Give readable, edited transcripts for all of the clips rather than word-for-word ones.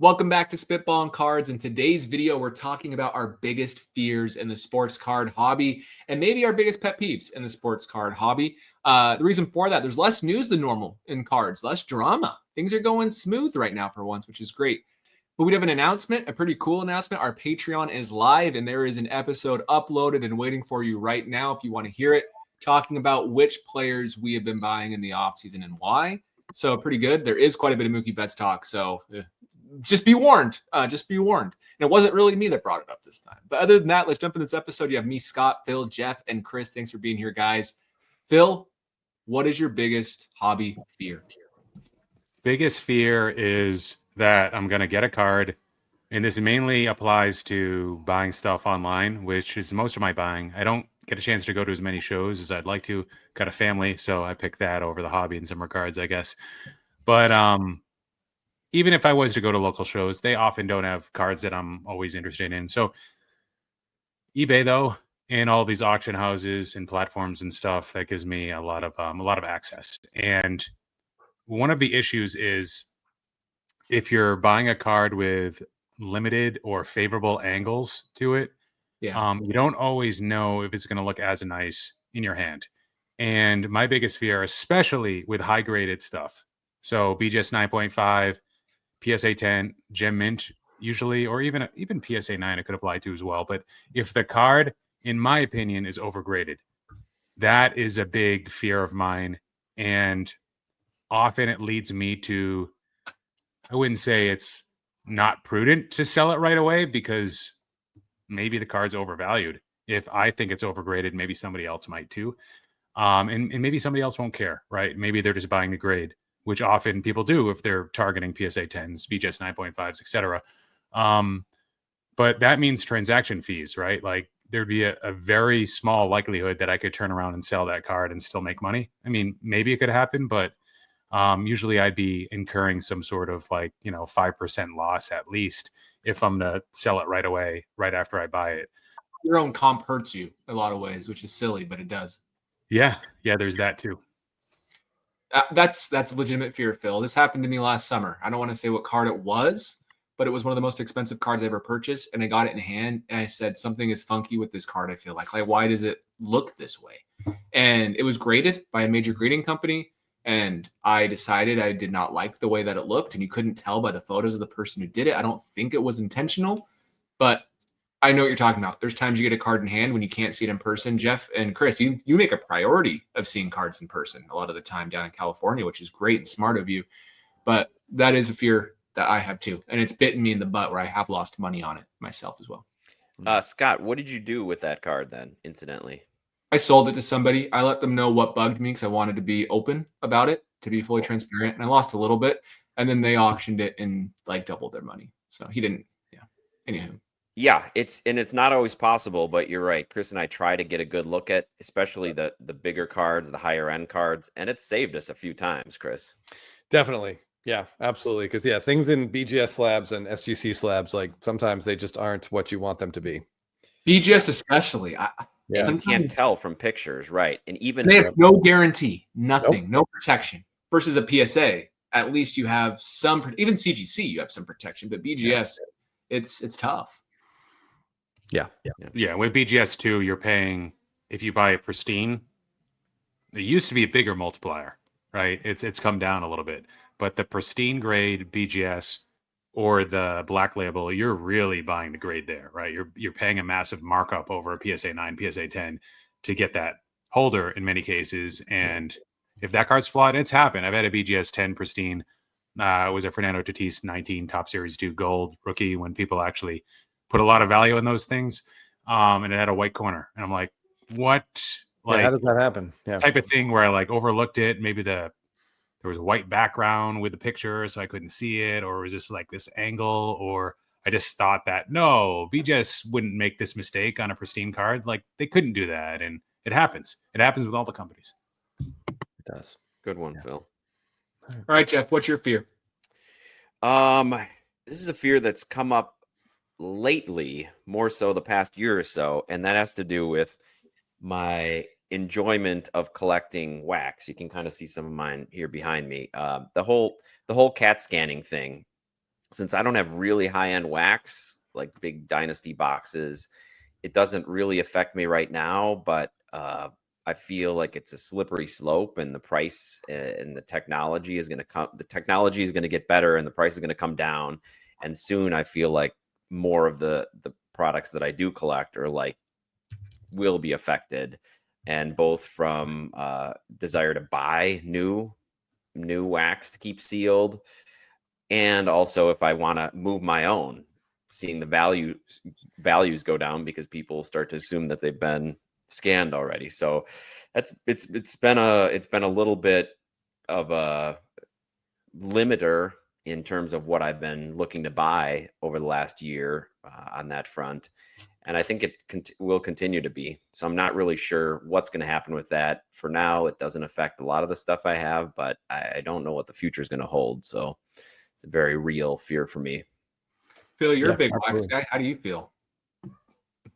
Welcome back to Spitballin Cards. In today's video, we're talking about our biggest fears in the sports card hobby and maybe our biggest pet peeves in the sports card hobby. The reason for that, there's less news than normal in cards, less drama. Things are going smooth right now for once, which is great. But we have an announcement, a pretty cool announcement. Our Patreon is live and there is an episode uploaded and waiting for you right now if you want to hear it, talking about which players we have been buying in the offseason and why. So pretty good. There is quite a bit of Mookie Betts talk, so just be warned. Just be warned. And it wasn't really me that brought it up this time. But other than that, let's jump in this episode. You have me, Scott, Phil, Jeff, and Chris. Thanks for being here, guys. Phil, what is your biggest hobby fear? Biggest fear is that I'm going to get a card, and this mainly applies to buying stuff online, which is most of my buying. I don't get a chance to go to as many shows as I'd like to. Got a family, so I pick that over the hobby in some regards, I guess. But even if I was to go to local shows, they often don't have cards that I'm always interested in. So eBay, though, and all these auction houses and platforms and stuff, that gives me a lot of access. And one of the issues is if you're buying a card with limited or favorable angles to it, you don't always know if it's going to look as nice in your hand. And my biggest fear, especially with high graded stuff, so BGS 9.5, PSA 10, Gem Mint usually, or even PSA 9 it could apply to as well. But if the card, in my opinion, is overgraded, that is a big fear of mine. And often it leads me to, I wouldn't say it's not prudent to sell it right away because maybe the card's overvalued. If I think it's overgraded, maybe somebody else might too. And maybe somebody else won't care, right? Maybe they're just buying the grade, which often people do if they're targeting PSA 10s, BGS 9.5s, etc. But that means transaction fees, right? Like there'd be a very small likelihood that I could turn around and sell that card and still make money. I mean, maybe it could happen, but usually I'd be incurring some sort of 5% loss at least if I'm to sell it right away, right after I buy it. Your own comp hurts you in a lot of ways, which is silly, but it does. Yeah, there's that too. That's a legitimate fear, Phil. This happened to me last summer. I don't want to say what card it was, but it was one of the most expensive cards I ever purchased, and I got it in hand, and I said, something is funky with this card, I feel like why does it look this way? And it was graded by a major grading company, and I decided I did not like the way that it looked, and you couldn't tell by the photos of the person who did it. I don't think it was intentional, but I know what you're talking about. There's times you get a card in hand when you can't see it in person. Jeff and Chris, you make a priority of seeing cards in person a lot of the time down in California, which is great and smart of you. But that is a fear that I have too. And it's bitten me in the butt where I have lost money on it myself as well. Scott, what did you do with that card then, incidentally? I sold it to somebody. I let them know what bugged me because I wanted to be open about it, to be fully transparent. And I lost a little bit. And then they auctioned it and doubled their money. So he didn't. Yeah. Anywho. Yeah, it's not always possible, but you're right. Chris and I try to get a good look at, especially the bigger cards, the higher end cards, and it's saved us a few times, Chris. Definitely. Yeah, absolutely. Because things in BGS slabs and SGC slabs, sometimes they just aren't what you want them to be. BGS especially. You can't tell from pictures, right? And even they have no guarantee, nothing, no protection. Versus a PSA, at least you have some. Even CGC, you have some protection, but BGS, it's tough. Yeah. With BGS 2, you're paying, if you buy a pristine, it used to be a bigger multiplier, right? It's come down a little bit, but the pristine grade BGS or the black label, you're really buying the grade there, right? You're paying a massive markup over a PSA 9, PSA 10 to get that holder in many cases. And if that card's flawed, it's happened. I've had a BGS 10 pristine. It was a Fernando Tatis 19 Top Series 2 gold rookie when people actually put a lot of value in those things. And it had a white corner. And I'm like, what? How does that happen? Type of thing where I overlooked it. Maybe there was a white background with the picture, so I couldn't see it, or was this this angle, or I just thought that no, BGS wouldn't make this mistake on a pristine card. They couldn't do that. And it happens. It happens with all the companies. It does. Good one, Phil. All right, Jeff, what's your fear? This is a fear that's come up lately, more so the past year or so, and that has to do with my enjoyment of collecting wax. You can kind of see some of mine here behind me. The whole CAT scanning thing since I don't have really high-end wax, like big Dynasty boxes, it doesn't really affect me right now, but I feel like it's a slippery slope, and the price and the technology is going to come. The technology is going to get better, and the price is going to come down. And soon, I feel like more of the products that I do collect are like will be affected, and both from desire to buy new wax to keep sealed, and also if I want to move my own, seeing the values go down because people start to assume that they've been scanned already. So it's been a little bit of a limiter in terms of what I've been looking to buy over the last year on that front. And I think it will continue to be. So I'm not really sure what's going to happen with that. For now, it doesn't affect a lot of the stuff I have, but I don't know what the future is going to hold. So it's a very real fear for me. Phil, you're a big wax absolutely. guy. How do you feel?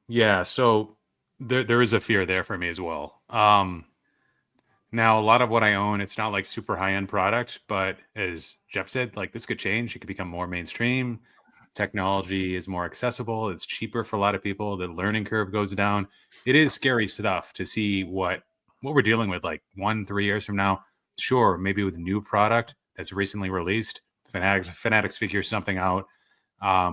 Yeah, so there is a fear there for me as well. Now, a lot of what I own, it's not like super high-end product, but as Jeff said, like this could change. It could become more mainstream. Technology is more accessible. It's cheaper for a lot of people. The learning curve goes down. It is scary stuff to see what we're dealing with like 1-3 years from now. Sure, maybe with a new product that's recently released, Fanatics figures something out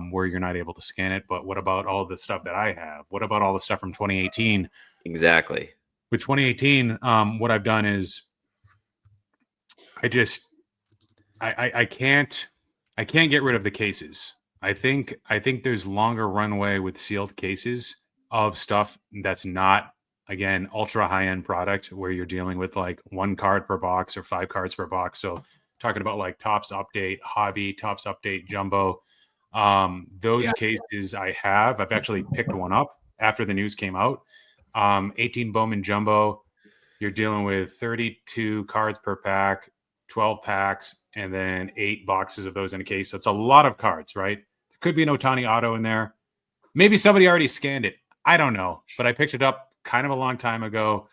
where you're not able to scan it. But what about all the stuff that I have? What about all the stuff from 2018? Exactly. With 2018, what I've done is I can't get rid of the cases. I think there's longer runway with sealed cases of stuff that's not, again, ultra high end product where you're dealing with like 1 card per box or 5 cards per box. So talking about like Topps Update, Hobby, Topps Update, Jumbo, those cases I've actually picked one up after the news came out. 18 Bowman Jumbo, you're dealing with 32 cards per pack, 12 packs, and then 8 boxes of those in a case. So it's a lot of cards, right? There could be an Ohtani auto in there. Maybe somebody already scanned it. I don't know, but I picked it up kind of a long time ago,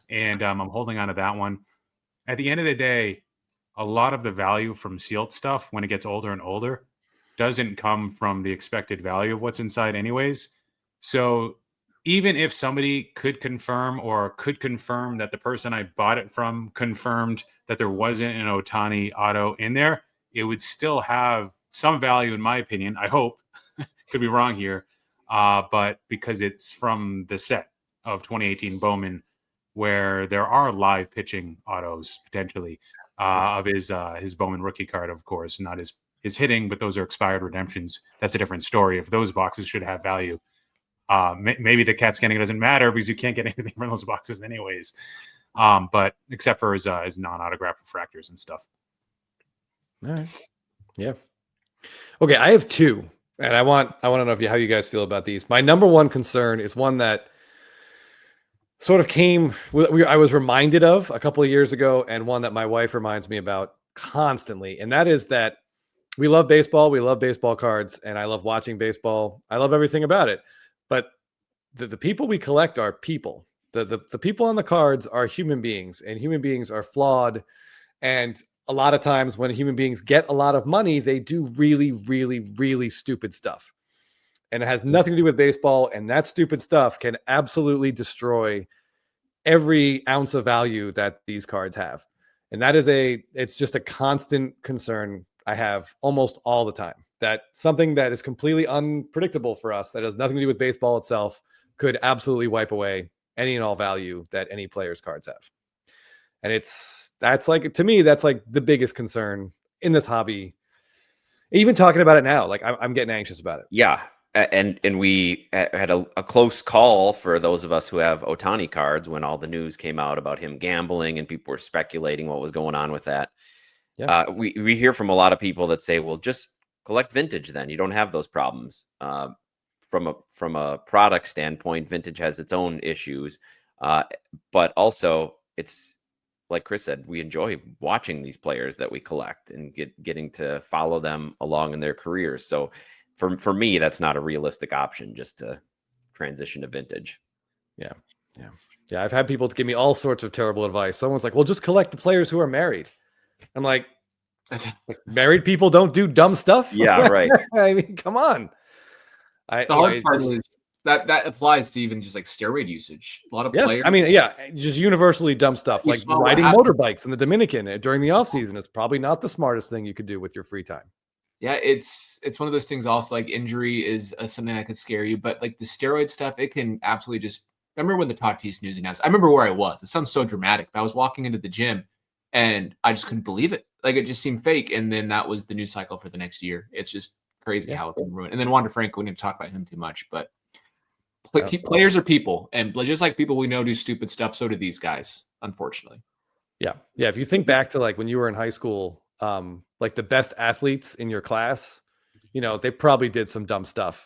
and I'm holding on to that one. At the end of the day, a lot of the value from sealed stuff when it gets older and older doesn't come from the expected value of what's inside anyways. So even if somebody could confirm that the person I bought it from confirmed that there wasn't an Ohtani auto in there, it would still have some value in my opinion. I hope. Could be wrong here. But because it's from the set of 2018 Bowman, where there are live pitching autos potentially of his Bowman rookie card, of course, not his hitting, but those are expired redemptions. That's a different story. If those boxes should have value, maybe the CAT scanning doesn't matter because you can't get anything from those boxes anyways. But except for his non-autographed refractors and stuff. All right. Yeah. Okay, I have 2, and I want to know how you guys feel about these. My number one concern is one that sort of I was reminded of a couple of years ago, and one that my wife reminds me about constantly, and that is that we love baseball. We love baseball cards, and I love watching baseball. I love everything about it. But the people we collect are people. The people on the cards are human beings, and human beings are flawed. And a lot of times when human beings get a lot of money, they do really, really, really stupid stuff. And it has nothing to do with baseball. And that stupid stuff can absolutely destroy every ounce of value that these cards have. And it's just a constant concern I have almost all the time, that something that is completely unpredictable for us, that has nothing to do with baseball itself, could absolutely wipe away any and all value that any player's cards have. And that's like the biggest concern in this hobby. Even talking about it now, like I'm getting anxious about it. Yeah. And we had a close call for those of us who have Ohtani cards when all the news came out about him gambling and people were speculating what was going on with that. Yeah. We hear from a lot of people that say, well, just collect vintage then. You don't have those problems. From a product standpoint, vintage has its own issues. But also, it's like Chris said, we enjoy watching these players that we collect and getting to follow them along in their careers. So for me, that's not a realistic option, just to transition to vintage. Yeah. I've had people give me all sorts of terrible advice. Someone's like, well, just collect the players who are married. I'm like, Like, married people don't do dumb stuff. Yeah, right. I mean, come on. The hard part is that applies to even just like steroid usage. A lot of yes, players. I mean, yeah, just universally dumb stuff We like saw what riding happened. motorbikes in the Dominican during the off season is probably not the smartest thing you could do with your free time. Yeah, it's one of those things. Also, like injury is something that could scare you, but like the steroid stuff, it can absolutely just. I remember when the Tatis news announced. I remember where I was. It sounds so dramatic. But I was walking into the gym, and I just couldn't believe it. Like it just seemed fake. And then that was the news cycle for the next year. It's just crazy how it can ruin. And then Wander Franco, we didn't talk about him too much, but players are people, and just like people we know do stupid stuff, so do these guys. Unfortunately. Yeah. If you think back to like when you were in high school, like the best athletes in your class, they probably did some dumb stuff.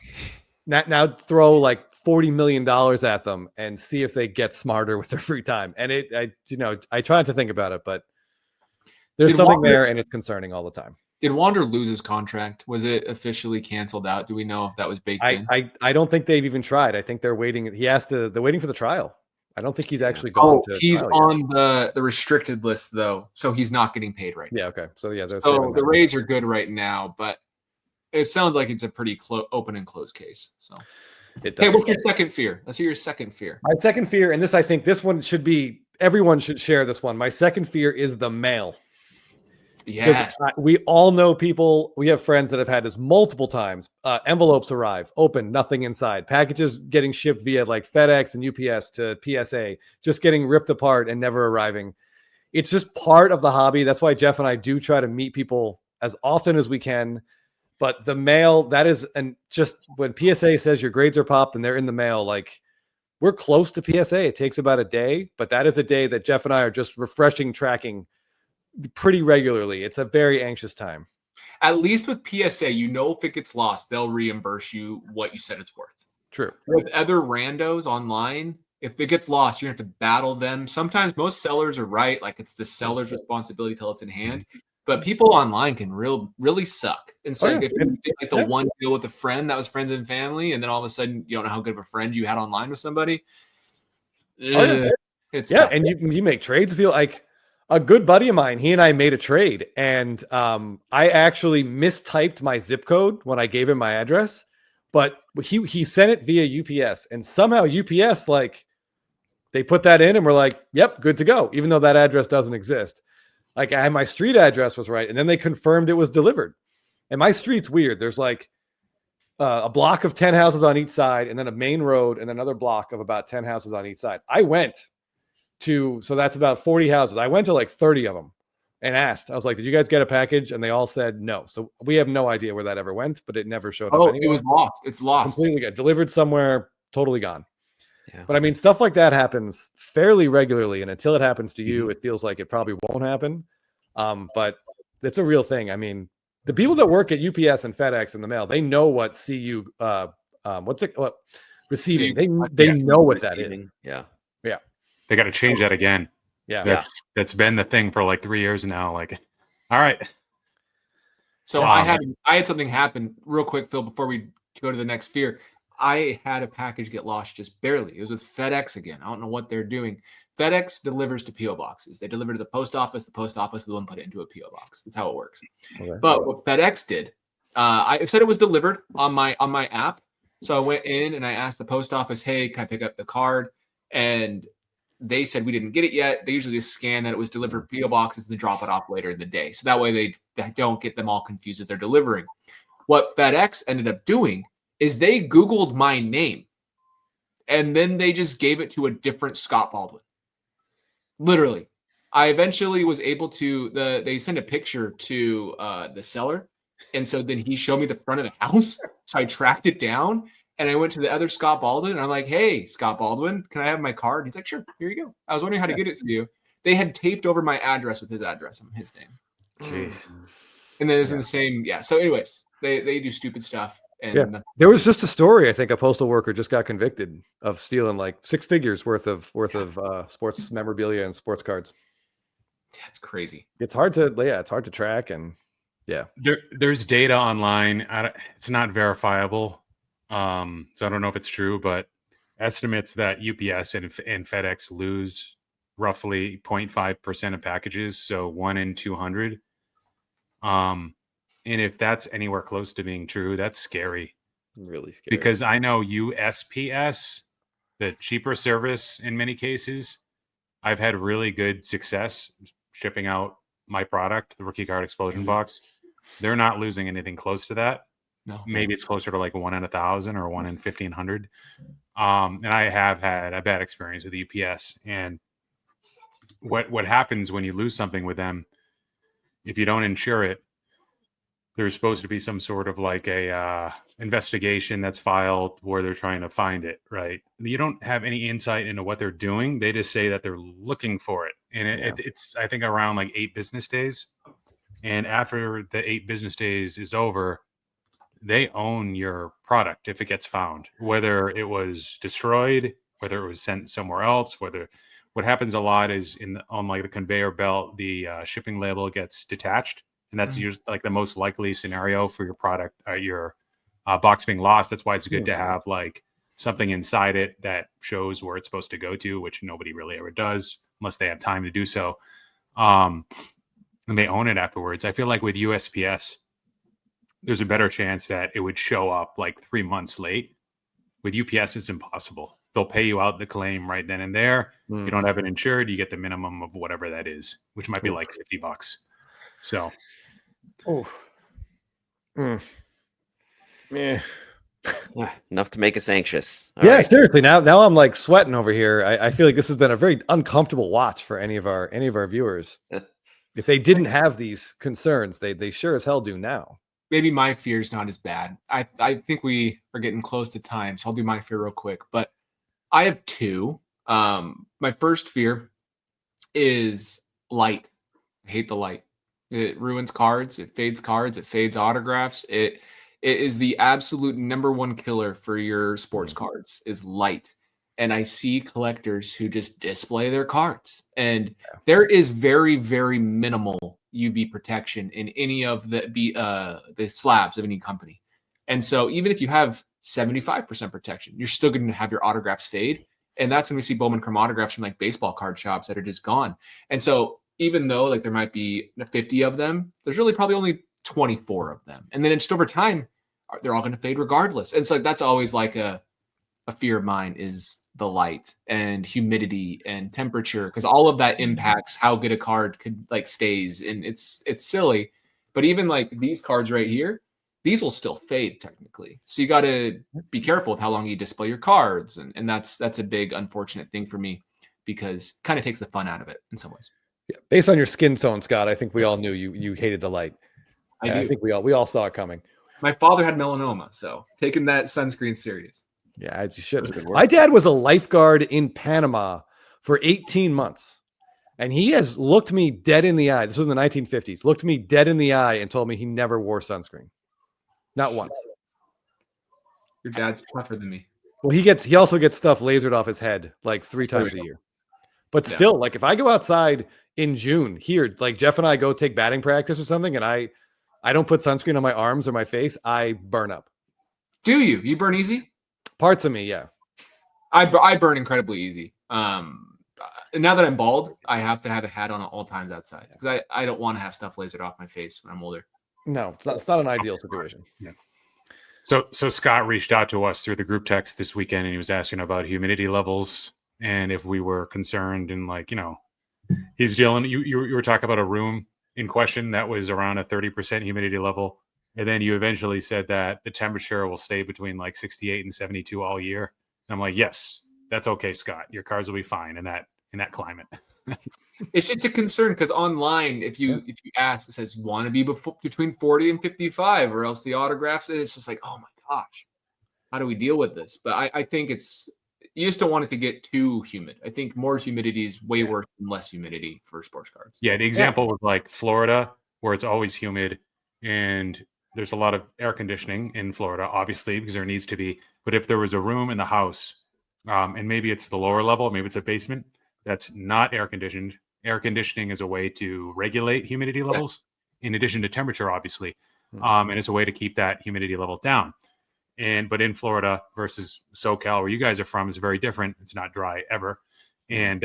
Now throw like $40 million at them and see if they get smarter with their free time. And I try not to think about it, but there's something there, and it's concerning all the time. Did Wander lose his contract? Was it officially canceled out? Do we know if that was baked in? I don't think they've even tried. I think they're waiting. They're waiting for the trial. I don't think he's actually gone to he's trial on the restricted list though, so he's not getting paid right now. Yeah, okay. So yeah, so the Rays are good right now, but it sounds like it's a pretty open and closed case. So hey, what's your second fear? Let's hear your second fear. My second fear, and I think this one everyone should share this one. My second fear is the mail. Yes. We all know people. We have friends that have had this multiple times. Envelopes arrive, open, nothing inside. Packages getting shipped via like FedEx and UPS to PSA, just getting ripped apart and never arriving. It's just part of the hobby. That's why Jeff and I do try to meet people as often as we can. But the mail, that is, and just when PSA says your grades are popped and they're in the mail, like we're close to PSA. It takes about a day, but that is a day that Jeff and I are just tracking pretty regularly. It's a very anxious time. At least with PSA, if it gets lost, they'll reimburse you what you said it's worth. True. With other randos online, if it gets lost, you're going to have to battle them. Sometimes most sellers are right. Like it's the seller's responsibility till it's in hand. But people online can really suck. And so if you did like the one deal with a friend that was friends and family, and then all of a sudden you don't know how good of a friend you had online with somebody. It's tough. And you make trades with people. Like a good buddy of mine, he and I made a trade, and I actually mistyped my zip code when I gave him my address, but he sent it via UPS, and somehow UPS they put that in, and we're like, yep, good to go, even though that address doesn't exist. Like I had my street address was right, and then they confirmed it was delivered. And my street's weird. There's like a block of 10 houses on each side, and then a main road, and another block of about 10 houses on each side. I went so that's about 40 houses. I went to like 30 of them and asked. I was like, did you guys get a package? And they all said no. So we have no idea where that ever went, but it never showed up anywhere. It was lost. It's lost. Completely got delivered somewhere, totally gone. Yeah. But I mean, stuff like that happens fairly regularly. And until it happens to you, it feels like it probably won't happen. But it's a real thing. I mean, the people that work at UPS and FedEx in the mail, they know what receiving. They know what that is. Yeah. Yeah. They got to change that again. Yeah. That's been the thing for like 3 years now. Like, all right. So I had something happen real quick, Phil, before we go to the next fear. I had a package get lost just barely. It was with FedEx again. I don't know what they're doing. FedEx delivers to P.O. boxes. They deliver to the post office. The post office is the one put it into a P.O. box. That's how it works. Okay. But what FedEx did, I said it was delivered on my app. So I went in and I asked the post office, hey, can I pick up the card? And they said we didn't get it yet. They usually just scan that it was delivered to P.O. boxes and then drop it off later in the day. So that way they don't get them all confused as they're delivering. What FedEx ended up doing is they Googled my name and then they just gave it to a different Scott Baldwin. Literally. I eventually was able to, they sent a picture to the seller. And so then he showed me the front of the house. So I tracked it down and I went to the other Scott Baldwin and I'm like, hey, Scott Baldwin, can I have my card? And he's like, sure, here you go. I was wondering how to get it to you. They had taped over my address with his address and his name. Jeez. And then it's in the same, So anyways, they do stupid stuff. And there was just a story. I think a postal worker just got convicted of stealing like 6 figures worth of sports memorabilia and sports cards. That's crazy. It's hard to track, and there's data online. It's not verifiable, so I don't know if it's true, but estimates that UPS and FedEx lose roughly 0.5% of packages, so 1 in 200. And if that's anywhere close to being true, that's scary. Really scary. Because I know USPS, the cheaper service in many cases, I've had really good success shipping out my product, the Rookie Card Explosion box. They're not losing anything close to that. No. Maybe it's closer to like 1 in 1,000 or 1 in 1,500. And I have had a bad experience with UPS. And what happens when you lose something with them, if you don't insure it, there's supposed to be some sort of like a investigation that's filed where they're trying to find it, right? You don't have any insight into what they're doing. They just say that they're looking for it. And it's, I think, around like 8 business days. And after the 8 business days is over, they own your product if it gets found, whether it was destroyed, whether it was sent somewhere else, whether what happens a lot is on like the conveyor belt, the shipping label gets detached. And that's usually like the most likely scenario for your product, your box being lost. That's why it's good to have like something inside it that shows where it's supposed to go to, which nobody really ever does unless they have time to do so. And they own it afterwards. I feel like with USPS, there's a better chance that it would show up like 3 months late. With UPS, it's impossible. They'll pay you out the claim right then and there. You don't have it insured, you get the minimum of whatever that is, which might be like $50. So, Yeah. Enough to make us anxious. All Yeah, right. seriously. Now I'm like sweating over here. I feel like this has been a very uncomfortable watch for any of our viewers. If they didn't have these concerns, they sure as hell do now. Maybe my fear is not as bad. I think we are getting close to time, so I'll do my fear real quick. But I have 2. My first fear is light. I hate the light. It ruins cards. It fades autographs. It is the absolute number 1 killer for your sports cards is light. And I see collectors who just display their cards. And there is very, very minimal UV protection in any of the slabs of any company. And so even if you have 75% protection, you're still going to have your autographs fade. And that's when we see Bowman Chrome autographs from like baseball card shops that are just gone. And so even though like there might be 50 of them, there's really probably only 24 of them. And then just over time, they're all going to fade regardless. And so that's always like a fear of mine is the light and humidity and temperature, because all of that impacts how good a card could like stays. And it's silly, but even like these cards right here, these will still fade technically. So you got to be careful with how long you display your cards. And that's a big unfortunate thing for me because it kind of takes the fun out of it in some ways. Yeah. Based on your skin tone, Scott, I think we all knew you hated the light. I think we all saw it coming. My father had melanoma, so taking that sunscreen serious. Yeah, as you should. My dad was a lifeguard in Panama for 18 months. And he has looked me dead in the eye. This was in the 1950s. Looked me dead in the eye and told me he never wore sunscreen. Not once. Your dad's tougher than me. Well, he also gets stuff lasered off his head like 3 times a year. But still, like if I go outside in June here, like Jeff and I go take batting practice or something, and I don't put sunscreen on my arms or my face, I burn up. Do you? You burn easy? Parts of me, yeah. I burn incredibly easy. Now that I'm bald, I have to have a hat on at all times outside because I don't want to have stuff lasered off my face when I'm older. No, it's not an ideal situation. Yeah. So Scott reached out to us through the group text this weekend, and he was asking about humidity levels and if we were concerned. And like, he's dealing. You were talking about a room in question that was around a 30% humidity level, and then you eventually said that the temperature will stay between like 68 and 72 all year. And I'm like, yes, that's okay, Scott. Your cards will be fine in that climate. It's just a concern because online, if you ask, it says you want to be between 40 and 55, or else the autographs. It's just like, oh my gosh, how do we deal with this? But I think you just don't want it to get too humid. I think more humidity is way worse than less humidity for sports cards. Yeah, the example was like Florida, where it's always humid, and there's a lot of air conditioning in Florida, obviously, because there needs to be. But if there was a room in the house, and maybe it's the lower level, maybe it's a basement that's not air conditioned. Air conditioning is a way to regulate humidity levels in addition to temperature, obviously. And it's a way to keep that humidity level down. But in Florida versus SoCal, where you guys are from, is very different. It's not dry ever. And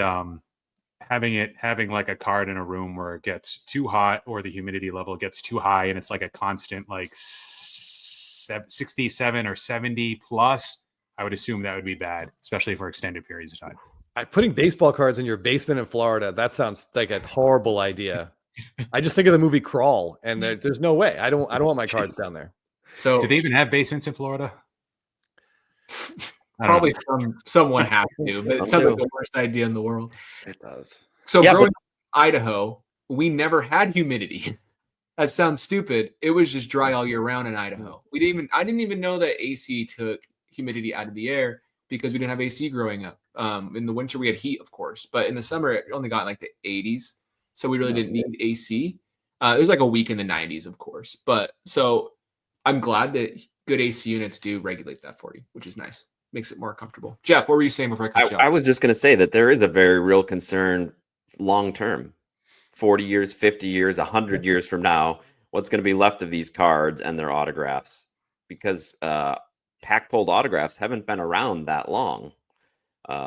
having like a card in a room where it gets too hot or the humidity level gets too high and it's like a constant like 67 or 70 plus, I would assume that would be bad, especially for extended periods of time. Putting baseball cards in your basement in Florida, that sounds like a horrible idea. I just think of the movie Crawl, and there's no way. I don't want my cards down there. So do they even have basements in Florida? probably someone has to, but it sounds like the worst idea in the world. It does. So Yeah, growing up in Idaho, we never had humidity. That sounds stupid. It was just dry all year round in Idaho. I didn't even know that AC took humidity out of the air because we didn't have AC growing up. In the winter we had heat, of course, but in the summer it only got like the 80s, so we really didn't need AC. It was like a week in the 90s, of course, but so I'm glad that good AC units do regulate that for you, which is nice. Makes it more comfortable. Jeff, what were you saying before I cut you off? I was just going to say that there is a very real concern long term, 40 years, 50 years, 100 years from now, what's going to be left of these cards and their autographs, because pack pulled autographs haven't been around that long.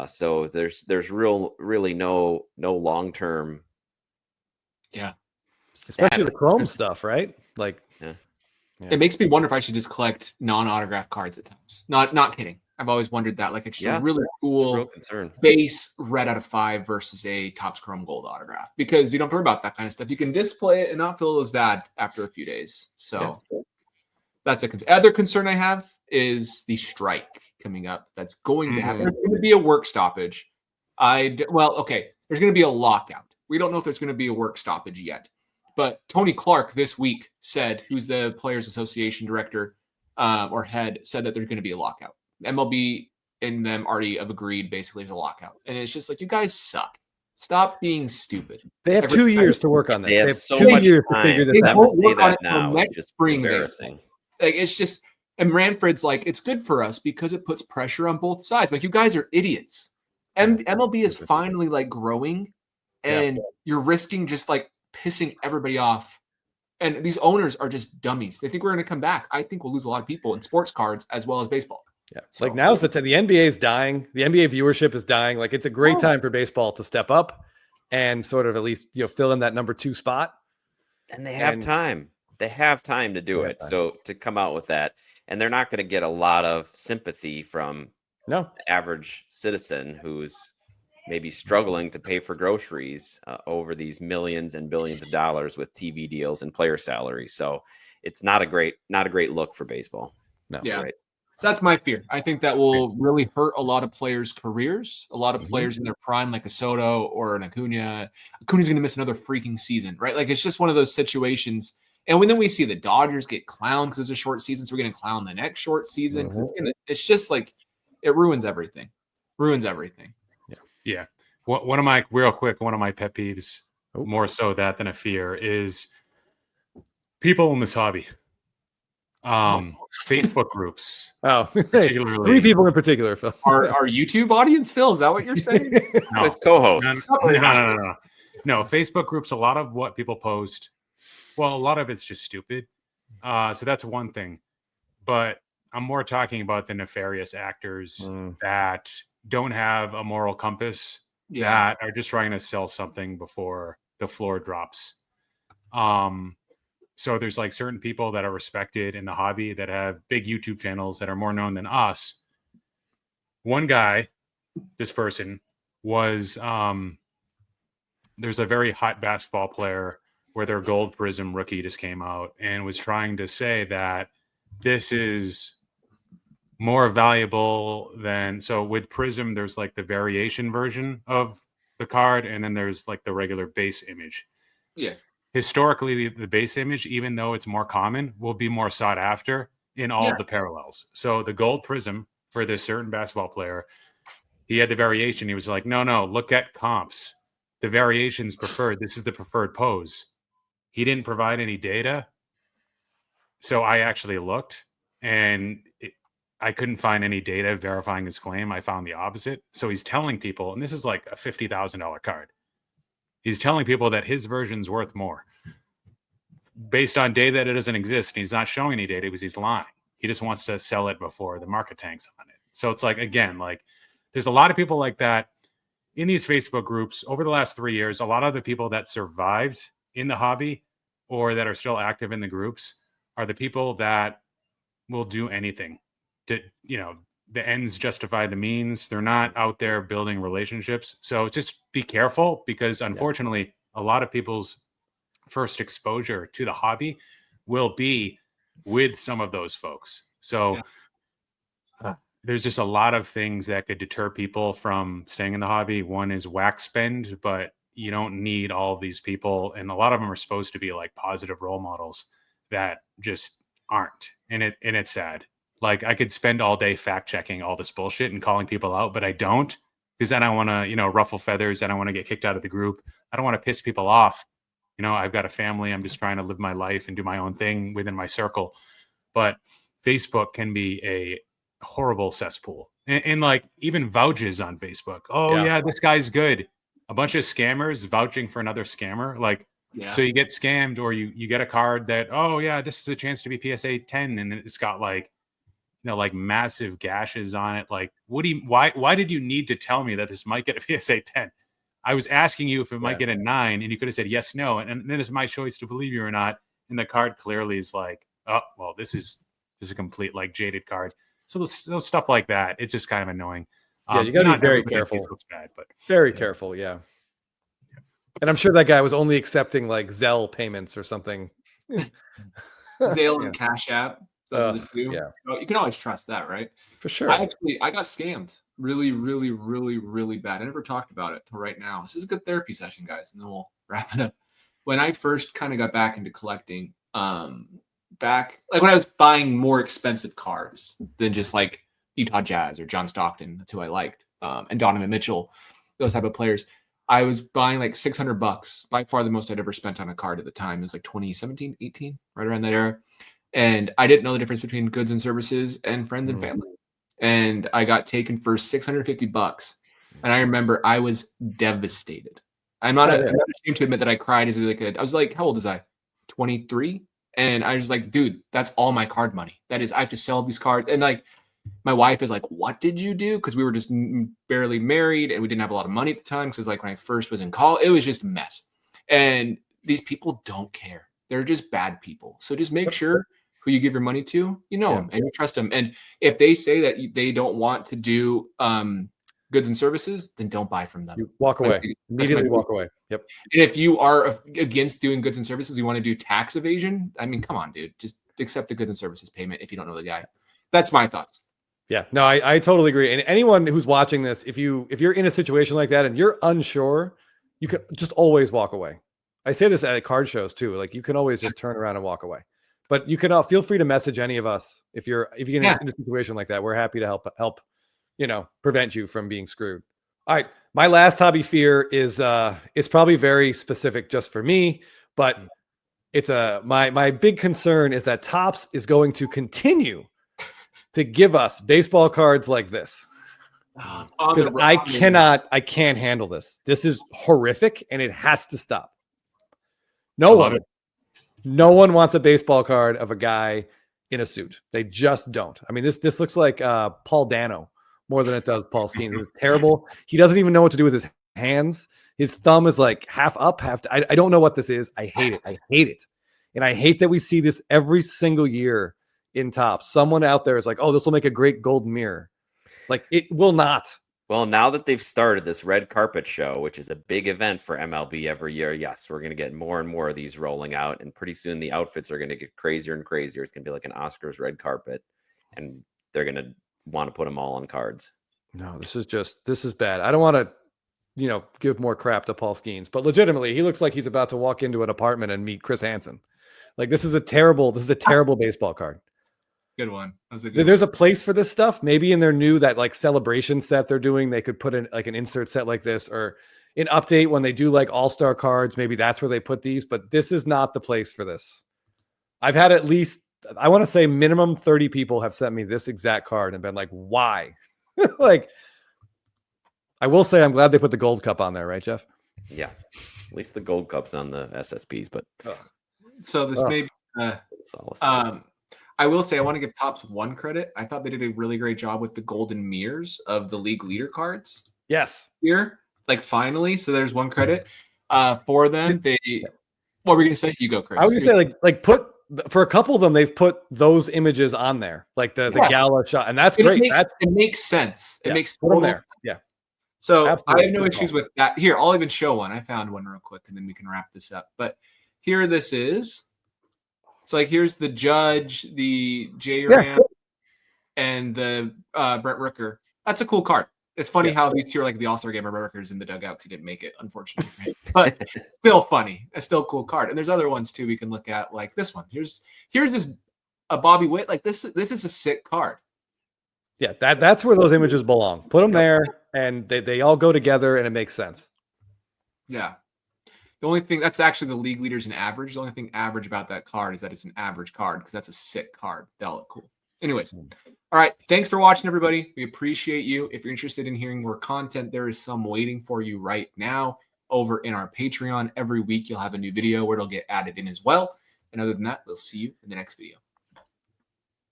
So there's really no long term. Yeah. Especially the Chrome stuff, right? Like, Yeah. It makes me wonder if I should just collect non-autographed cards at times. Not kidding. I've always wondered that. Like, it's just a really cool real concern. base red out of 5 versus a Topps Chrome Gold autograph, because you don't have to worry about that kind of stuff. You can display it and not feel as bad after a few days. So that's a concern. Other concern I have is the strike coming up. That's going to happen. There's going to be a work stoppage. There's going to be a lockout. We don't know if there's going to be a work stoppage yet. But Tony Clark this week said, who's the Players Association director or head, said that there's going to be a lockout. MLB and them already have agreed basically to a lockout. And it's just like, you guys suck. Stop being stupid. They have 2 years to work on that. They have so 2 much years to time. figure this Them out. to say that now is next just spring. embarrassing. Like, it's just, and Ranford's like, it's good for us because it puts pressure on both sides. Like, you guys are idiots. MLB is finally like growing, and you're risking just like pissing everybody off. And these owners are just dummies. They think we're going to come back. I think we'll lose a lot of people in sports cards as well as baseball. Yeah. So, like, now's the time. The NBA is dying. The NBA viewership is dying. Like, it's a great time for baseball to step up and sort of at least, fill in that number 2 spot. And they have time. They have time to do it. So to come out with that, and they're not going to get a lot of sympathy from the average citizen who's maybe struggling to pay for groceries over these millions and billions of dollars with TV deals and player salaries. So it's not a great look for baseball. No. Yeah. Right. So that's my fear. I think that will really hurt a lot of players' careers, a lot of players in their prime, like a Soto or an Acuna. Acuna's going to miss another freaking season, right? Like, it's just one of those situations. And then we see the Dodgers get clowned because it's a short season, so we're going to clown the next short season. It's just like, it ruins everything. Yeah. One of my pet peeves, more so that than a fear, is people in this hobby. Facebook groups. Particularly 3 people in particular, Phil. Our YouTube audience, Phil, is that what you're saying? No, as co-hosts. No, Facebook groups, a lot of what people post, well, a lot of it's just stupid. So that's one thing. But I'm more talking about the nefarious actors that don't have a moral compass, that are just trying to sell something before the floor drops. So there's like certain people that are respected in the hobby that have big YouTube channels that are more known than us. One guy, this person was, there's a very hot basketball player where their gold prism rookie just came out and was trying to say that this is more valuable than, so with prism, there's like the variation version of the card. And then there's like the regular base image. Yeah. Historically, the base image, even though it's more common, will be more sought after in all of the parallels. So the gold prism for this certain basketball player, he had the variation. He was like, no, look at comps. The variation's preferred. This is the preferred pose. He didn't provide any data. So I actually looked, and I couldn't find any data verifying his claim. I found the opposite. So he's telling people, and this is like a $50,000 card. He's telling people that his version's worth more based on data that it doesn't exist. And he's not showing any data because he's lying. He just wants to sell it before the market tanks on it. So it's like, again, like, there's a lot of people like that. in these Facebook groups over the last 3 years, a lot of the people that survived in the hobby or that are still active in the groups are the people that will do anything to, the ends justify the means. They're not out there building relationships. So just be careful, because unfortunately, a lot of people's first exposure to the hobby will be with some of those folks. So there's just a lot of things that could deter people from staying in the hobby. One is wax spend, but you don't need all of these people. And a lot of them are supposed to be like positive role models that just aren't. And it's sad. Like, I could spend all day fact checking all this bullshit and calling people out, but I don't, because then I want to, ruffle feathers. I don't want to get kicked out of the group. I don't want to piss people off. I've got a family. I'm just trying to live my life and do my own thing within my circle. But Facebook can be a horrible cesspool. And like, even vouches on Facebook. Oh yeah, this guy's good. A bunch of scammers vouching for another scammer. Like, so you get scammed, or you get a card that, oh yeah, this is a chance to be PSA 10, and it's got like, like massive gashes on it. Like, why did you need to tell me that this might get a PSA 10? I was asking you if it might get a 9, and you could have said yes, no, and then it's my choice to believe you or not. And the card clearly is like, oh well, this is a complete like jaded card. So those stuff like that, it's just kind of annoying. You got to be very careful. Looks bad, but very careful. Yeah. And I'm sure that guy was only accepting like Zelle payments or something. Zelle and Cash App. Those are the two. Yeah. You can always trust that, right? For sure. I got scammed really, really, really, really bad. I never talked about it till right now. This is a good therapy session, guys, and then we'll wrap it up. When I first kind of got back into collecting, back like when I was buying more expensive cards than just like Utah Jazz or John Stockton, that's who I liked, and Donovan Mitchell, those type of players. I was buying like $600, by far the most I'd ever spent on a card at the time. It was like 2017, 18, right around that era. And I didn't know the difference between goods and services and friends and family. And I got taken for $650. And I remember I was devastated. I'm not ashamed to admit that I cried as a kid. I was like, how old was I? 23. And I was like, dude, that's all my card money. That is, I have to sell these cards. And like, my wife is like, what did you do? Because we were just barely married and we didn't have a lot of money at the time. Because like when I first was in college, it was just a mess. And these people don't care. They're just bad people. So just make sure who you give your money to, them and you trust them. And if they say that they don't want to do goods and services, then don't buy from them. You walk away. Immediately walk away. Yep. And if you are against doing goods and services, you want to do tax evasion, I mean, come on, dude. Just accept the goods and services payment if you don't know the guy. That's my thoughts. Yeah, no, I totally agree. And anyone who's watching this, if you're in a situation like that and you're unsure, you can just always walk away. I say this at card shows too. Like, you can always just turn around and walk away. But you can feel free to message any of us if you get in a situation like that. We're happy to help prevent you from being screwed. All right, my last hobby fear is it's probably very specific just for me, but it's my big concern is that Topps is going to continue to give us baseball cards like this. Because I can't handle this. This is horrific and it has to stop. No one wants a baseball card of a guy in a suit. They just don't. I mean, this looks like Paul Dano more than it does Paul Skeens. It's terrible. He doesn't even know what to do with his hands. His thumb is like half up, half down. I don't know what this is. I hate it. And I hate that we see this every single year in Topps. Someone out there is like, oh, this will make a great golden mirror. Like, it will not. Well, now that they've started this red carpet show, which is a big event for MLB every year, yes, we're going to get more and more of these rolling out. And pretty soon the outfits are going to get crazier and crazier. It's going to be like an Oscars red carpet. And they're going to want to put them all on cards. No, this is bad. I don't want to, give more crap to Paul Skeens, but legitimately, he looks like he's about to walk into an apartment and meet Chris Hansen. Like, this is a terrible baseball card. Good one. There's a place for this stuff. Maybe in their new that like celebration set they're doing, they could put in like an insert set like this, or an update when they do like all-star cards. Maybe that's where they put these, but this is not the place for this. I've had at least, I want to say minimum 30 people have sent me this exact card and been like, why? Like, I will say I'm glad they put the gold cup on there, right, Jeff? Yeah. At least the gold cup's on the SSPs, but so this may be I will say I want to give Topps one credit. I thought they did a really great job with the golden mirrors of the league leader cards. Yes. Here, like finally. So there's one credit for them. What were we gonna say? You go, Chris. I was gonna say like put for a couple of them, they've put those images on there, like the gala shot, and that's great. It makes sense. It makes put them total there. sense. Yeah. So Absolutely. I have no issues with that. Here, I'll even show one. I found one real quick, and then we can wrap this up. But here this is. So like here's the Judge, the J Ram, and the Brent Rooker. That's a cool card. It's funny how these two are like the All-Star Game of Rookers in the dugout because he didn't make it, unfortunately. But still funny. It's still a cool card. And there's other ones too we can look at, like this one. Here's this a Bobby Witt. Like this is a sick card. Yeah, that's where those images belong. Put them there, and they all go together, and it makes sense. Yeah. The only thing that's actually the league leaders in average. The only thing average about that card is that it's an average card because that's a sick card. That'll look cool. Anyways, all right. Thanks for watching, everybody. We appreciate you. If you're interested in hearing more content, there is some waiting for you right now over in our Patreon. Every week, you'll have a new video where it'll get added in as well. And other than that, we'll see you in the next video.